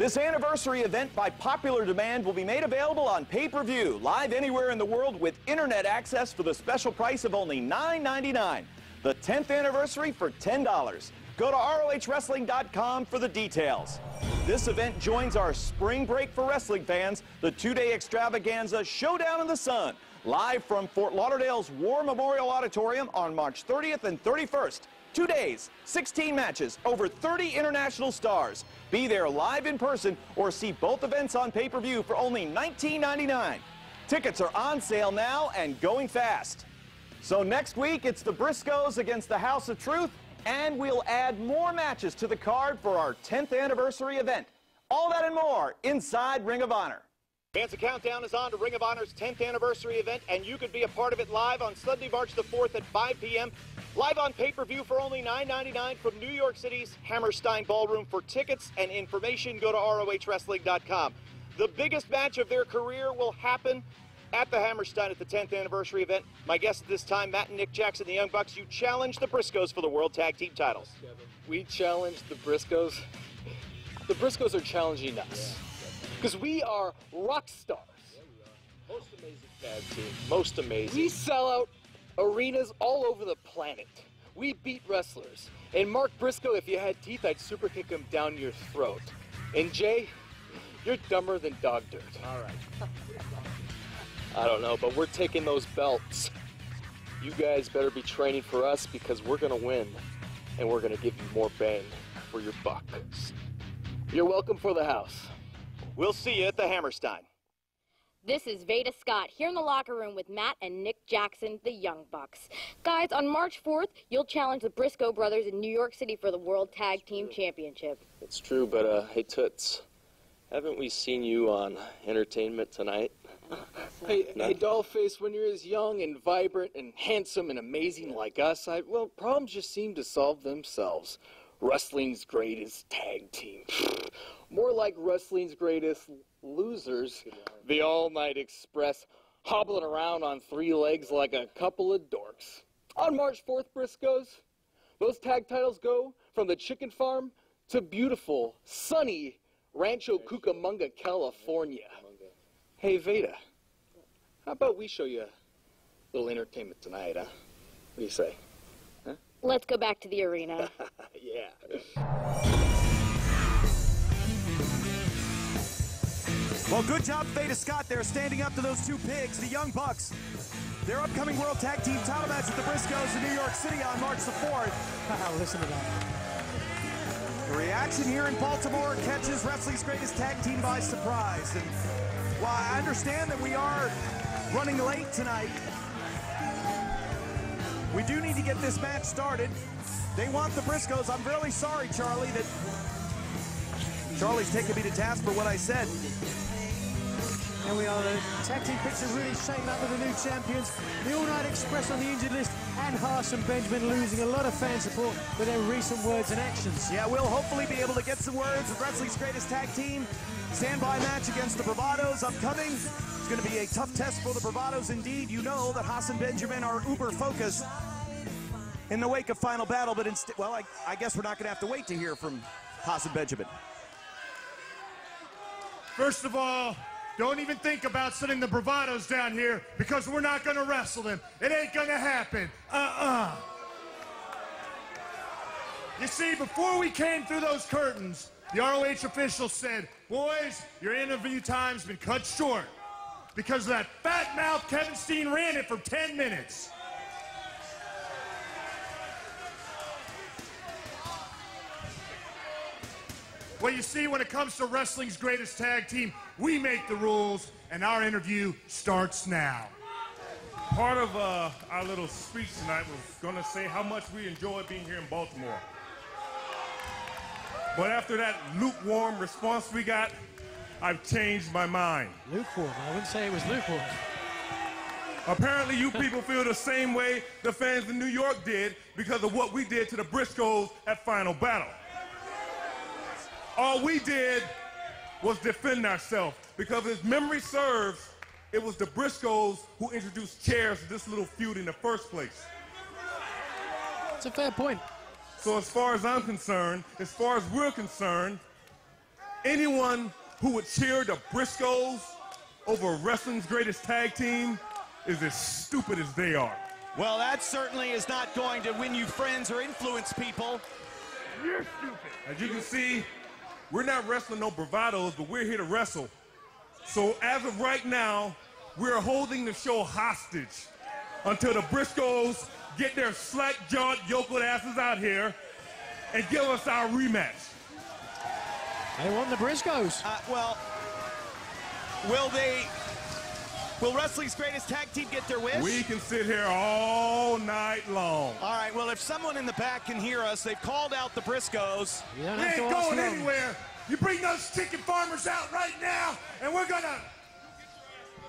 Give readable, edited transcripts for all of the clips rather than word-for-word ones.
This anniversary event, by popular demand, will be made available on pay-per-view, live anywhere in the world with internet access for the special price of only $9.99. The 10th anniversary for $10. Go to ROHWrestling.com for the details. This event joins our spring break for wrestling fans, the two-day extravaganza Showdown in the Sun, live from Fort Lauderdale's War Memorial Auditorium on March 30th and 31st. 2 days, 16 matches, over 30 international stars. Be there live in person or see both events on pay-per-view for only $19.99. Tickets are on sale now and going fast. So next week, it's the Briscoes against the House of Truth, and we'll add more matches to the card for our 10th anniversary event. All that and more inside Ring of Honor. Fans, the countdown is on to Ring of Honor's 10th anniversary event, and you could be a part of it live on Sunday, March the 4th at 5 p.m. Live on pay-per-view for only $9.99 from New York City's Hammerstein Ballroom. For tickets and information, go to ROHWrestling.com. The biggest match of their career will happen at the Hammerstein at the 10th anniversary event. My guest at this time, Matt and Nick Jackson, the Young Bucks. You challenged the Briscoes for the World Tag Team titles. We challenged the Briscoes. The Briscoes are challenging us. Because we are rock stars. Yeah, we are. Most amazing tag team. Most amazing. We sell out arenas all over the planet. We beat wrestlers. And Mark Briscoe, if you had teeth, I'd super kick him down your throat. And Jay, you're dumber than dog dirt. All right. I don't know, but we're taking those belts. You guys better be training for us because we're going to win. And we're going to give you more bang for your buck. You're welcome for the house. We'll see you at the Hammerstein. This is Veda Scott here in the locker room with Matt and Nick Jackson, the Young Bucks. Guys, on March 4th, you'll challenge the Briscoe brothers in New York City for the World Tag Team Championship. It's true, but hey, Toots, haven't we seen you on Entertainment Tonight? Hey, Dollface, when you're as young and vibrant and handsome and amazing like us, well, problems just seem to solve themselves. Wrestling's greatest tag team. More like wrestling's greatest losers. The All-Night Express, hobbling around on 3 legs like a couple of dorks. On March 4th, Briscoes, those tag titles go from the chicken farm to beautiful, sunny Rancho Cucamonga, California. Hey, Veda, how about we show you a little Entertainment Tonight, huh? What do you say? Huh? Let's go back to the arena. Yeah. Well, good job, Veda Scott there, standing up to those two pigs, the Young Bucks. Their upcoming World Tag Team title match with the Briscoes in New York City on March the 4th. Listen to that. The reaction here in Baltimore catches wrestling's greatest tag team by surprise. And while I understand that we are running late tonight, we do need to get this match started. They want the Briscoes. I'm really sorry, Charlie, that Charlie's taking me to task for what I said. And we are the tag team picture really shaping up with the new champions. The All-Night Express on the injured list, and Haas and Benjamin losing a lot of fan support with their recent words and actions. Yeah, we'll hopefully be able to get some words with wrestling's greatest tag team. Standby match against the Bravados upcoming. It's going to be a tough test for the Bravados indeed. You know that Haas and Benjamin are uber focused in the wake of Final Battle, but instead, well, I guess we're not going to have to wait to hear from Haas and Benjamin. First of all, don't even think about sending the Bravados down here because we're not going to wrestle them. It ain't going to happen. You see, before we came through those curtains, the ROH officials said, boys, your interview time's been cut short because of that fat mouth Kevin Steen ran it for 10 minutes. Well, you see, when it comes to wrestling's greatest tag team, we make the rules, and our interview starts now. Part of our little speech tonight was going to say how much we enjoy being here in Baltimore. But after that lukewarm response we got, I've changed my mind. Lukewarm? I wouldn't say it was lukewarm. Apparently you people feel the same way the fans in New York did because of what we did to the Briscoes at Final Battle. All we did was defend ourselves because, as memory serves, it was the Briscoes who introduced chairs to this little feud in the first place. It's a fair point. So as far as I'm concerned, as far as we're concerned, anyone who would cheer the Briscoes over wrestling's greatest tag team is as stupid as they are. Well, that certainly is not going to win you friends or influence people. You're stupid. As you can see, we're not wrestling no bravados, but we're here to wrestle. So as of right now, we're holding the show hostage until the Briscoes get their slack-jawed, yokeled asses out here and give us our rematch. They want the Briscoes. Well, will Wrestling's Greatest Tag Team get their wish? We can sit here all night long. All right, well, if someone in the back can hear us, they've called out the Briscoes. We ain't going anywhere. You bring those chicken farmers out right now, and we're gonna...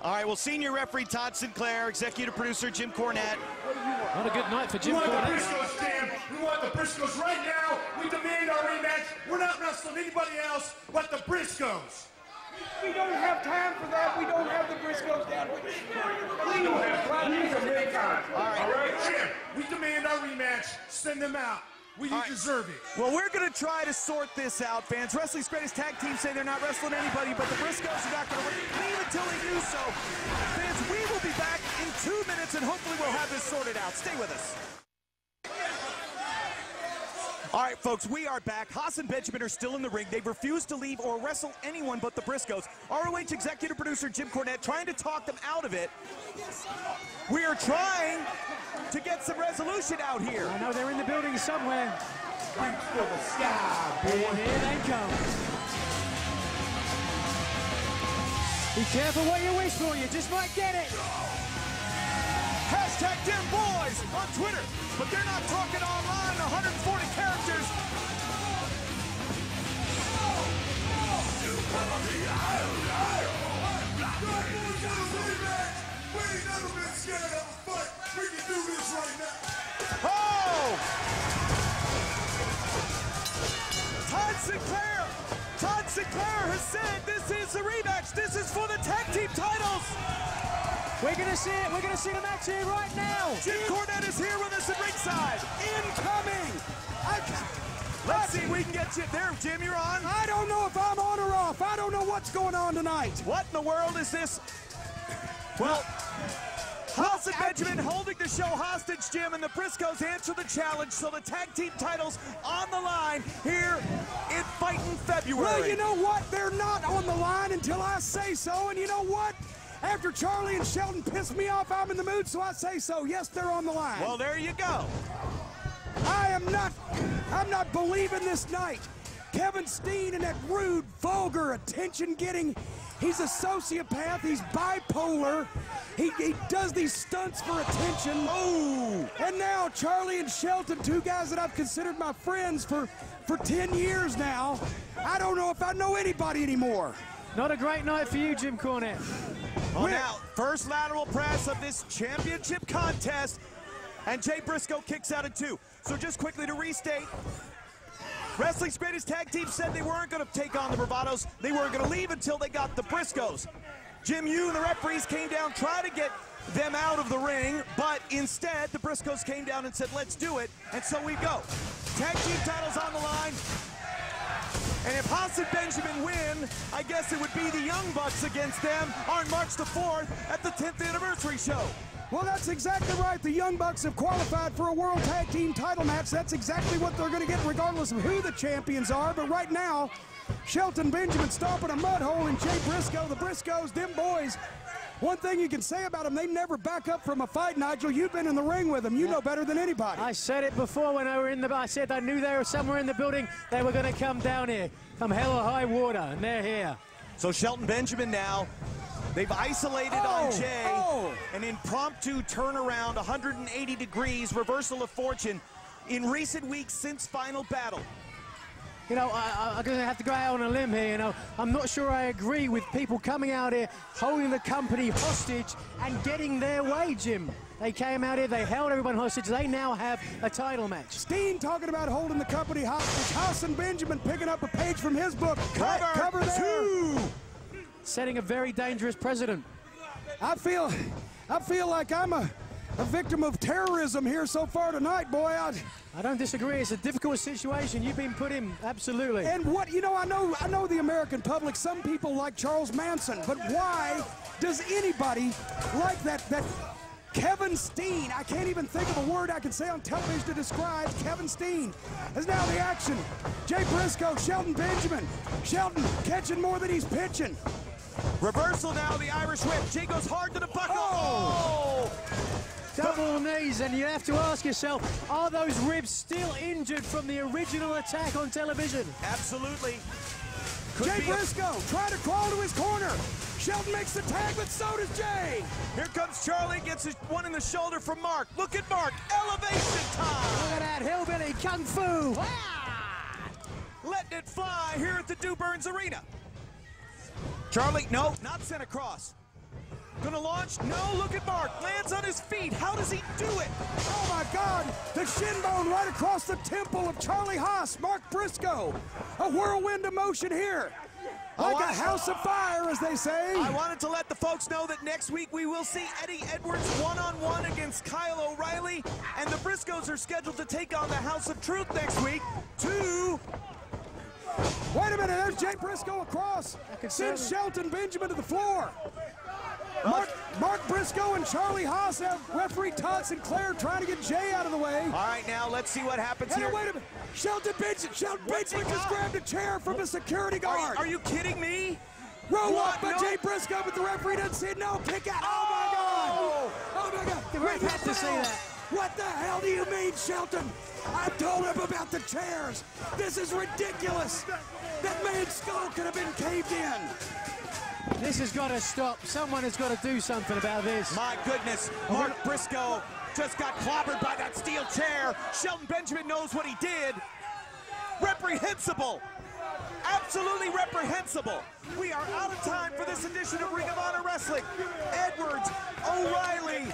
All right, well, senior referee Todd Sinclair, executive producer Jim Cornette. Not a good night for Jim Cornette. We want Cornette. the Briscoes, Dan. We want the Briscoes right now. We demand our rematch. We're not wrestling anybody else but the Briscoes. We don't have time for that. We don't have the Briscoes down. We don't have time. All right, Jim. We demand our rematch. Send them out. We deserve it. Well, we're going to try to sort this out, fans. Wrestling's Greatest Tag Team say they're not wrestling anybody, but the Briscoes are not going to leave until they do so. Fans, we will be back in 2 minutes, and hopefully we'll have this sorted out. Stay with us. All right, folks, we are back. Haas and Benjamin are still in the ring. They've refused to leave or wrestle anyone but the Briscoes. ROH executive producer Jim Cornette trying to talk them out of it. We are trying to get some resolution out here. I know they're in the building somewhere. Reach for the sky, boy. Here they come. Be careful what you wish for. You just might get it. Hashtag Dim Boys on Twitter, but they're not talking online, 140 characters. Oh! Todd Sinclair has said this is the rematch. This is for the tag team titles. We're going to see it. We're going to see the match here right now. Jim Cornette is here with us at ringside. Incoming. Let's see if we can get you there. Jim, you're on. I don't know if I'm on or off. I don't know what's going on tonight. What in the world is this? Well, Haas and Benjamin holding the show hostage, Jim, and the Briscoes answer the challenge, so the tag team titles on the line here in Fightin' February. Well, you know what? They're not on the line until I say so, and you know what? After Charlie and Shelton pissed me off, I'm in the mood, so I say so. Yes, they're on the line. Well, there you go. I'm not believing this night. Kevin Steen and that rude, vulgar, attention-getting, he's a sociopath, he's bipolar, he does these stunts for attention. Oh! And now Charlie and Shelton, two guys that I've considered my friends for 10 years now, I don't know if I know anybody anymore. Not a great night for you, Jim Cornette. Oh, now, first lateral press of this championship contest, and Jay Briscoe kicks out at 2. So just quickly to restate, Wrestling's Greatest Tag Team said they weren't going to take on the Bravados. They weren't going to leave until they got the Briscoes. Jim, you and the referees came down, tried to get them out of the ring, but instead the Briscoes came down and said, let's do it, and so we go. Tag team titles on the line. And if Haas and Benjamin win, I guess it would be the Young Bucks against them on March the 4th at the 10th anniversary show. Well, that's exactly right. The Young Bucks have qualified for a World Tag Team title match. That's exactly what they're going to get regardless of who the champions are. But right now, Shelton Benjamin stomping a mud hole in Jay Briscoe. The Briscoes, them boys. One thing you can say about them, they never back up from a fight, Nigel. You've been in the ring with them. You know better than anybody. I said it before when I were in the... I said I knew they were somewhere in the building. They were going to come down here. Come hell or high water, and they're here. So Shelton Benjamin now, they've isolated on Jay. An impromptu turnaround, 180 degrees, reversal of fortune in recent weeks since Final Battle. You know, I'm going to have to go out on a limb here, you know. I'm not sure I agree with people coming out here, holding the company hostage and getting their way, Jim. They came out here, they held everyone hostage. They now have a title match. Steen talking about holding the company hostage. Haas and Benjamin picking up a page from his book. Cover there. 2. Setting a very dangerous precedent. I feel like I'm a victim of terrorism here so far tonight, boy. I don't disagree. It's a difficult situation you've been put in, absolutely. And what, you know, I know the American public, some people like Charles Manson, but why does anybody like that Kevin Steen? I can't even think of a word I can say on television to describe Kevin Steen. As now the action. Jay Briscoe, Shelton Benjamin. Shelton catching more than he's pitching. Reversal now, the Irish whip. Jay goes hard to the buckle. Oh! Double knees, and you have to ask yourself, are those ribs still injured from the original attack on television? Absolutely. Jay Briscoe trying to crawl to his corner. Shelton makes the tag, but so does Jay. Here comes Charlie, gets his one in the shoulder from Mark. Look at Mark, elevation time. Look at that hillbilly kung fu. Letting it fly here at the Dew Burns Arena. Charlie, no, not sent across. Gonna launch, no, look at Mark, lands on his feet. How does he do it? Oh my God, the shin bone right across the temple of Charlie Haas, Mark Briscoe. A whirlwind of motion here. Like a house of fire, as they say. I wanted to let the folks know that next week we will see Eddie Edwards one-on-one against Kyle O'Reilly, and the Briscoes are scheduled to take on the House of Truth next week to... Wait a minute, there's Jay Briscoe across. Sends Shelton Benjamin to the floor. Mark Briscoe and Charlie Haas have referee Todd Sinclair trying to get Jay out of the way. All right, now let's see what happens here. Wait a minute. Shelton Benjamin just grabbed a chair from a security guard. Are you kidding me? Roll up, but Jay Briscoe, but the referee doesn't see it. No, kick out. Oh my God. Oh my God. The ref had to see that. What the hell do you mean, Shelton? I told him about the chairs. This is ridiculous. That man's skull could have been caved in. This has got to stop. Someone has got to do something about this. My goodness, Mark Briscoe just got clobbered by that steel chair. Shelton Benjamin knows what he did. Reprehensible. Absolutely reprehensible. We are out of time for this edition of Ring of Honor Wrestling. Edwards, O'Reilly,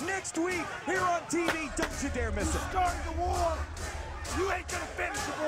next week here on TV. Don't you dare miss it. Starting the war. You ain't gonna finish it,